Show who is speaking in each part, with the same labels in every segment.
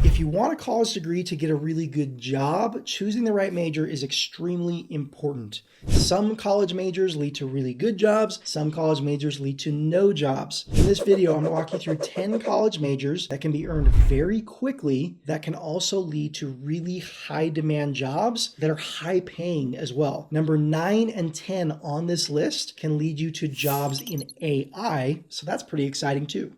Speaker 1: If you want a college degree to get a really good job, choosing the right major is extremely important. Some college majors lead to really good jobs. Some college majors lead to no jobs. In this video, I'm going to walk you through 10 college majors that can be earned very quickly that can also lead to really high demand jobs that are high paying as well. Number 9 and 10 on this list can lead you to jobs in AI, so that's pretty exciting too.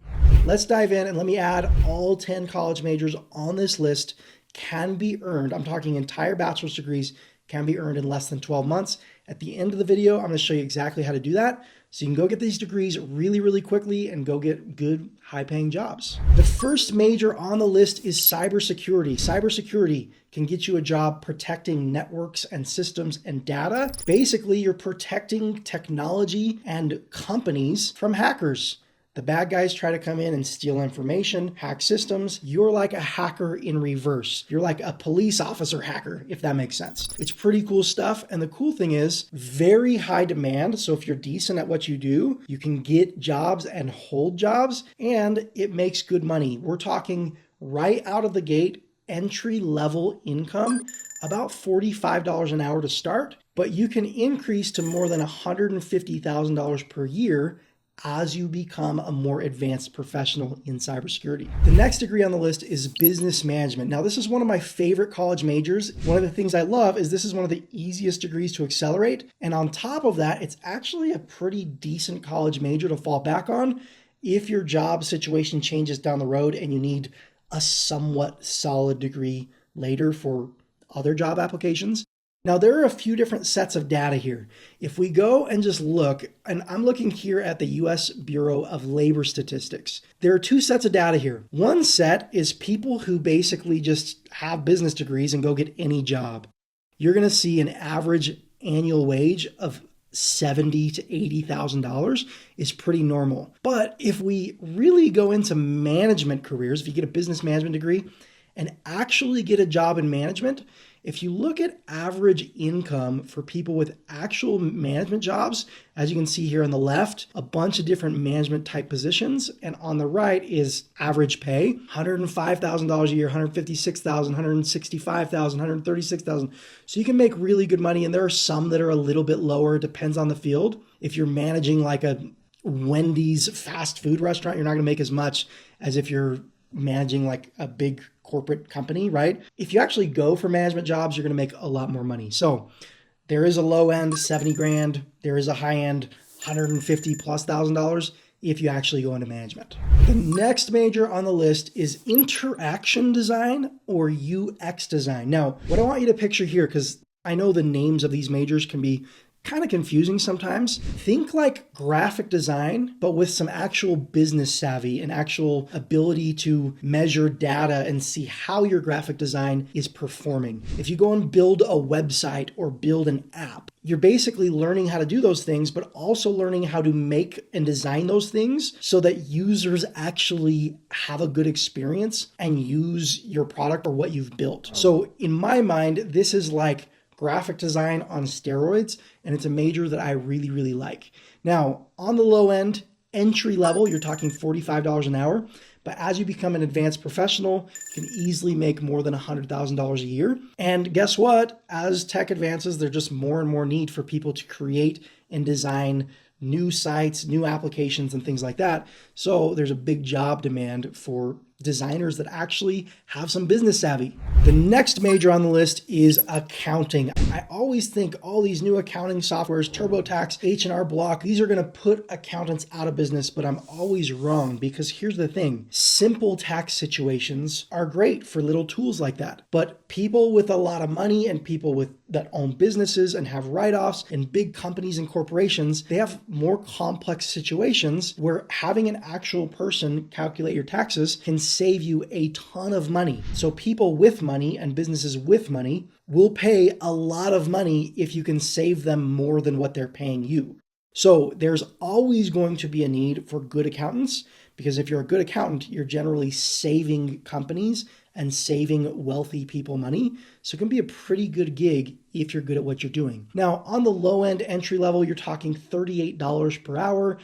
Speaker 1: Let's dive in and let me add all 10 college majors on this list can be earned. I'm talking entire bachelor's degrees can be earned in less than 12 months. At the end of the video, I'm going to show you exactly how to do that. So you can go get these degrees really, really quickly and go get good, high-paying jobs. The first major on the list is cybersecurity. Cybersecurity can get you a job protecting networks and systems and data. Basically, you're protecting technology and companies from hackers. The bad guys try to come in and steal information, hack systems. You're like a hacker in reverse. You're like a police officer hacker, if that makes sense. It's pretty cool stuff. And the cool thing is very high demand. So if you're decent at what you do, you can get jobs and hold jobs, and it makes good money. We're talking right out of the gate, entry level income, about $45 an hour to start, but you can increase to more than $150,000 per year as you become a more advanced professional in cybersecurity. The next degree on the list is business management. Now, this is one of my favorite college majors. One of the things I love is this is one of the easiest degrees to accelerate. And on top of that, it's actually a pretty decent college major to fall back on if your job situation changes down the road and you need a somewhat solid degree later for other job applications. Now, there are a few different sets of data here. If we go and just look, and I'm looking here at the US Bureau of Labor Statistics, there are two sets of data here. One set is people who basically just have business degrees and go get any job. You're going to see an average annual wage of $70,000 to $80,000 is pretty normal. But if we really go into management careers, if you get a business management degree and actually get a job in management, if you look at average income for people with actual management jobs, as you can see here on the left, a bunch of different management type positions. And on the right is average pay, $105,000 a year, $156,000, $165,000, $136,000. So you can make really good money. And there are some that are a little bit lower. It depends on the field. If you're managing like a Wendy's fast food restaurant, you're not going to make as much as if you're managing like a big corporate company, right? If you actually go for management jobs, you're going to make a lot more money. So there is a low end, 70 grand. There is a high end, $150,000+ if you actually go into management. The next major on the list is interaction design or UX design. Now, what I want you to picture here, because I know the names of these majors can be kind of confusing sometimes. Think like graphic design, but with some actual business savvy and actual ability to measure data and see how your graphic design is performing. If you go and build a website or build an app, you're basically learning how to do those things, but also learning how to make and design those things so that users actually have a good experience and use your product or what you've built. So in my mind, this is like graphic design on steroids, and it's a major that I really, really like. Now, on the low end, entry level, you're talking $45 an hour, but as you become an advanced professional, you can easily make more than $100,000 a year. And guess what? As tech advances, there's just more and more need for people to create and design new sites, new applications, and things like that. So there's a big job demand for designers that actually have some business savvy. The next major on the list is accounting. I always think all these new accounting softwares, TurboTax, H&R Block, these are going to put accountants out of business, but I'm always wrong because here's the thing. Simple tax situations are great for little tools like that, but people with a lot of money and people that own businesses and have write-offs and big companies and corporations, they have more complex situations where having an actual person calculate your taxes can save you a ton of money. So people with money and businesses with money will pay a lot of money if you can save them more than what they're paying you. So there's always going to be a need for good accountants, because if you're a good accountant, you're generally saving companies and saving wealthy people money. So it can be a pretty good gig if you're good at what you're doing. Now, on the low end entry level, you're talking $38 per hour,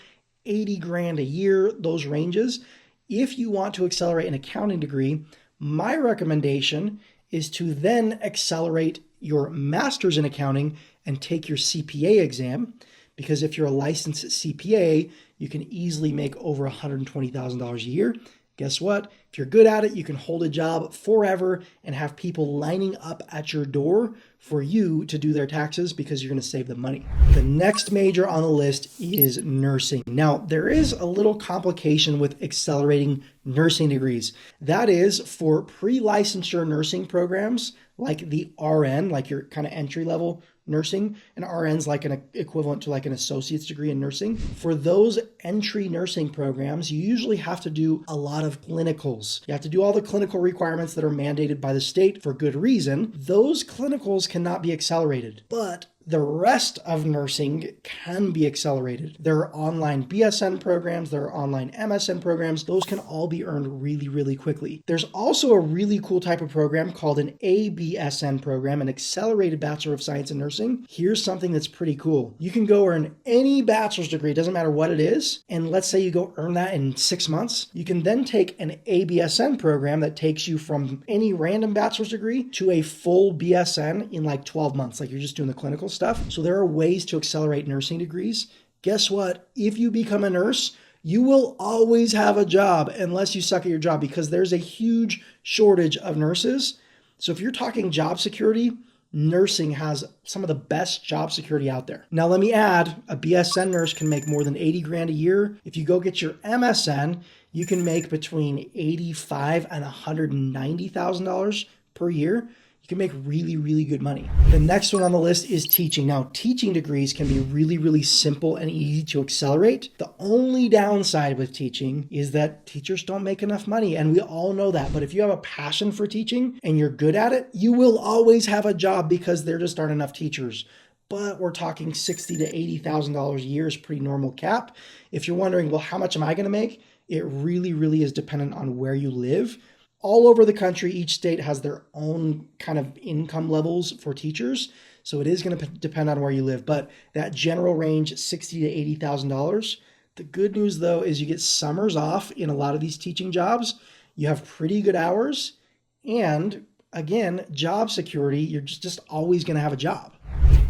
Speaker 1: 80 grand a year, those ranges. If you want to accelerate an accounting degree, My recommendation is to then accelerate your master's in accounting and take your CPA exam, because if you're a licensed CPA, you can easily make over $120,000 a year. Guess what? If you're good at it, you can hold a job forever and have people lining up at your door for you to do their taxes because you're going to save them money. The next major on the list is nursing. Now, there is a little complication with accelerating nursing degrees. That is for pre-licensure nursing programs like the RN, like your kind of entry-level nursing, and RN's like an equivalent to like an associate's degree in nursing. For those entry nursing programs, you usually have to do a lot of clinicals. You have to do all the clinical requirements that are mandated by the state for good reason. Those clinicals cannot be accelerated, but the rest of nursing can be accelerated. There are online BSN programs, there are online MSN programs. Those can all be earned really, really quickly. There's also a really cool type of program called an ABSN program, an Accelerated Bachelor of Science in Nursing. Here's something that's pretty cool. You can go earn any bachelor's degree, doesn't matter what it is, and let's say you go earn that in 6 months. You can then take an ABSN program that takes you from any random bachelor's degree to a full BSN in like 12 months, like you're just doing the clinical stuff. So there are ways to accelerate nursing degrees. Guess what? If you become a nurse, you will always have a job unless you suck at your job, because there's a huge shortage of nurses. So if you're talking job security, nursing has some of the best job security out there. Now, let me add, a BSN nurse can make more than 80 grand a year. If you go get your MSN, you can make between $85,000 and $190,000 per year. You can make really, really good money. The next one on the list is teaching. Now, teaching degrees can be really, really simple and easy to accelerate. The only downside with teaching is that teachers don't make enough money, and we all know that. But if you have a passion for teaching and you're good at it, you will always have a job, because there just aren't enough teachers. But we're talking $60,000 to $80,000 a year is pretty normal cap. If you're wondering, well, how much am I going to make? It really, really is dependent on where you live. All over the country, each state has their own kind of income levels for teachers. So it is going to depend on where you live. But that general range, $60,000 to $80,000. The good news, though, is you get summers off in a lot of these teaching jobs. You have pretty good hours. And again, job security, you're just always going to have a job.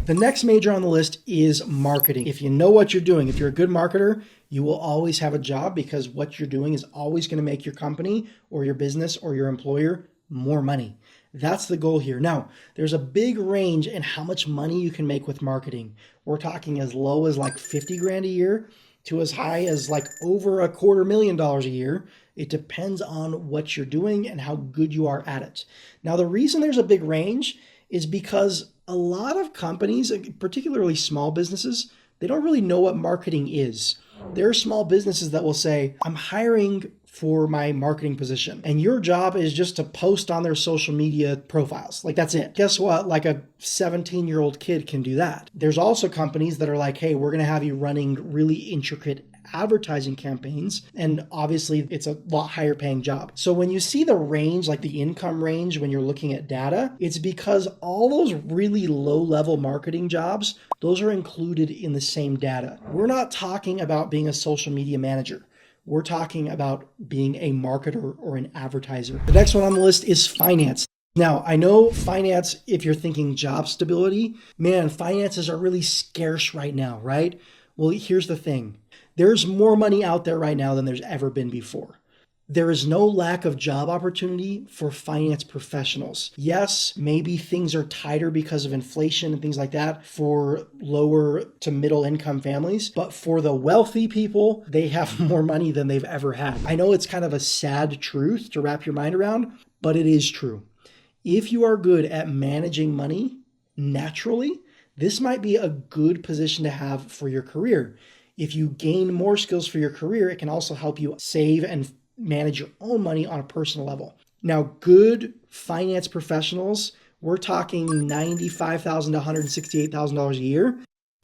Speaker 1: The next major on the list is marketing. If you know what you're doing, if you're a good marketer, you will always have a job, because what you're doing is always going to make your company or your business or your employer more money. That's the goal here. Now, there's a big range in how much money you can make with marketing. We're talking as low as like 50 grand a year to as high as like over $250,000 a year. It depends on what you're doing and how good you are at it. Now, the reason there's a big range is because a lot of companies, particularly small businesses, they don't really know what marketing is. There are small businesses that will say, I'm hiring for my marketing position, and your job is just to post on their social media profiles. Like, that's it. Guess what? Like a 17-year-old kid can do that. There's also companies that are like, hey, we're going to have you running really intricate advertising campaigns, and obviously it's a lot higher paying job. So when you see the range, like the income range, when you're looking at data, it's because all those really low level marketing jobs, those are included in the same data. We're not talking about being a social media manager. We're talking about being a marketer or an advertiser. The next one on the list is finance. Now, I know finance, if you're thinking job stability, man, finances are really scarce right now, right? Well, here's the thing. There's more money out there right now than there's ever been before. There is no lack of job opportunity for finance professionals. Yes, maybe things are tighter because of inflation and things like that for lower to middle income families, but for the wealthy people, they have more money than they've ever had. I know it's kind of a sad truth to wrap your mind around, but it is true. If you are good at managing money naturally, this might be a good position to have for your career. If you gain more skills for your career, it can also help you save and manage your own money on a personal level. Now, good finance professionals, we're talking $95,000 to $168,000 a year,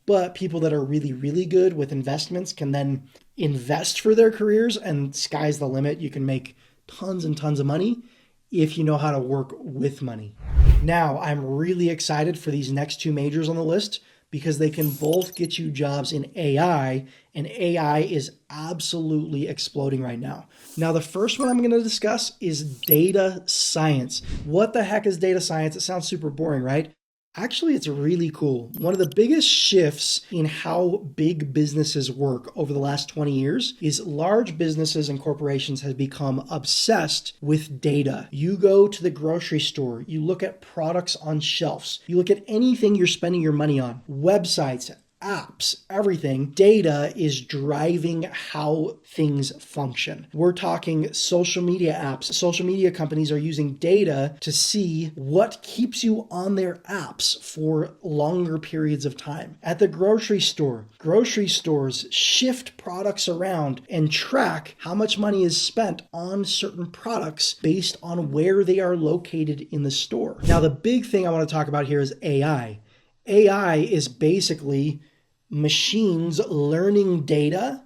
Speaker 1: but people that are really, really good with investments can then invest for their careers, and sky's the limit. You can make tons and tons of money if you know how to work with money. Now, I'm really excited for these next two majors on the list, because they can both get you jobs in AI, and AI is absolutely exploding right now. Now, the first one I'm going to discuss is data science. What the heck is data science? It sounds super boring, right? Actually, it's really cool. One of the biggest shifts in how big businesses work over the last 20 years is large businesses and corporations have become obsessed with data. You go to the grocery store, you look at products on shelves, you look at anything you're spending your money on, websites, apps, everything. Data is driving how things function. We're talking social media apps. Social media companies are using data to see what keeps you on their apps for longer periods of time. At the grocery store, grocery stores shift products around and track how much money is spent on certain products based on where they are located in the store. Now, the big thing I want to talk about here is AI. AI is basically machines learning data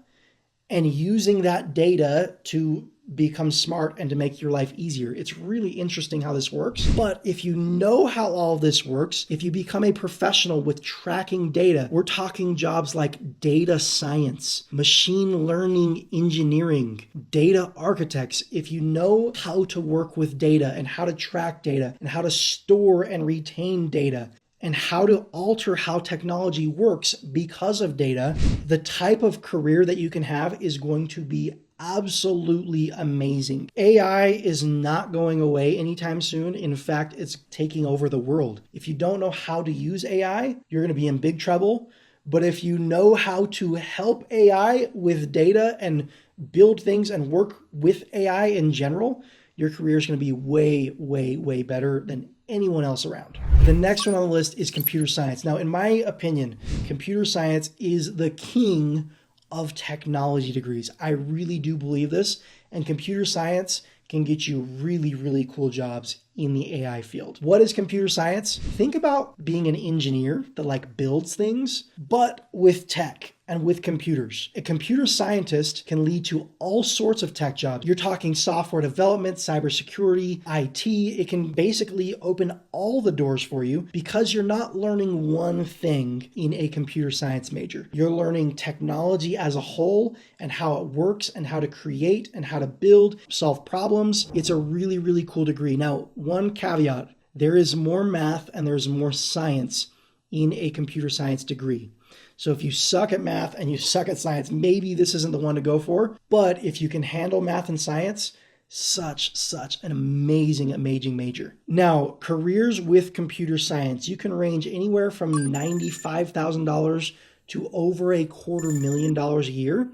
Speaker 1: and using that data to become smart and to make your life easier. It's really interesting how this works. But if you know how all of this works, if you become a professional with tracking data, we're talking jobs like data science, machine learning engineering, data architects. If you know how to work with data and how to track data and how to store and retain data, and how to alter how technology works because of data, the type of career that you can have is going to be absolutely amazing. AI is not going away anytime soon. In fact, it's taking over the world. If you don't know how to use AI, you're going to be in big trouble. But if you know how to help AI with data and build things and work with AI in general, your career is going to be way, way, way better than anyone else around. The next one on the list is computer science. Now, in my opinion, computer science is the king of technology degrees. I really do believe this, and computer science can get you really, really cool jobs in the AI field. What is computer science? Think about being an engineer that builds things, but with tech and with computers. A computer scientist can lead to all sorts of tech jobs. You're talking software development, cybersecurity, IT. It can basically open all the doors for you because you're not learning one thing in a computer science major. You're learning technology as a whole and how it works and how to create and how to build, solve problems. It's a really, really cool degree. Now, one caveat, there is more math and there's more science in a computer science degree. So if you suck at math and you suck at science, maybe this isn't the one to go for. But if you can handle math and science, such an amazing major. Now, careers with computer science, you can range anywhere from $95,000 to over $250,000 a year.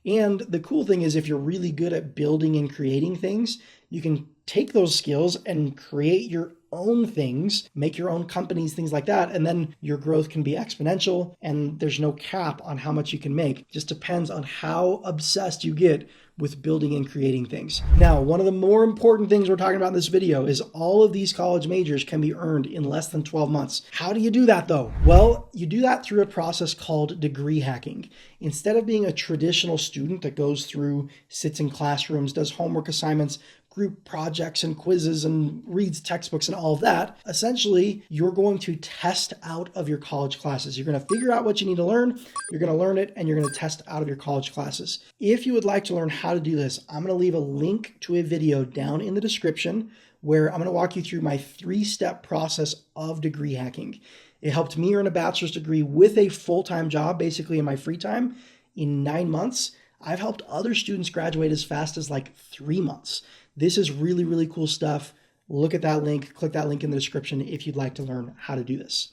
Speaker 1: And the cool thing is if you're really good at building and creating things, you can take those skills and create your own things, make your own companies, things like that. And then your growth can be exponential and there's no cap on how much you can make. It just depends on how obsessed you get with building and creating things. Now, one of the more important things we're talking about in this video is all of these college majors can be earned in less than 12 months. How do you do that though? Well, you do that through a process called degree hacking. Instead of being a traditional student that goes through, sits in classrooms, does homework assignments, group projects and quizzes and reads textbooks and all of that, essentially you're going to test out of your college classes. You're going to figure out what you need to learn, you're going to learn it, and you're going to test out of your college classes. If you would like to learn how to do this, I'm going to leave a link to a video down in the description where I'm going to walk you through my 3-step process of degree hacking. It helped me earn a bachelor's degree with a full-time job, basically in my free time, in 9 months. I've helped other students graduate as fast as 3 months. This is really, really cool stuff. Look at that link, click that link in the description if you'd like to learn how to do this.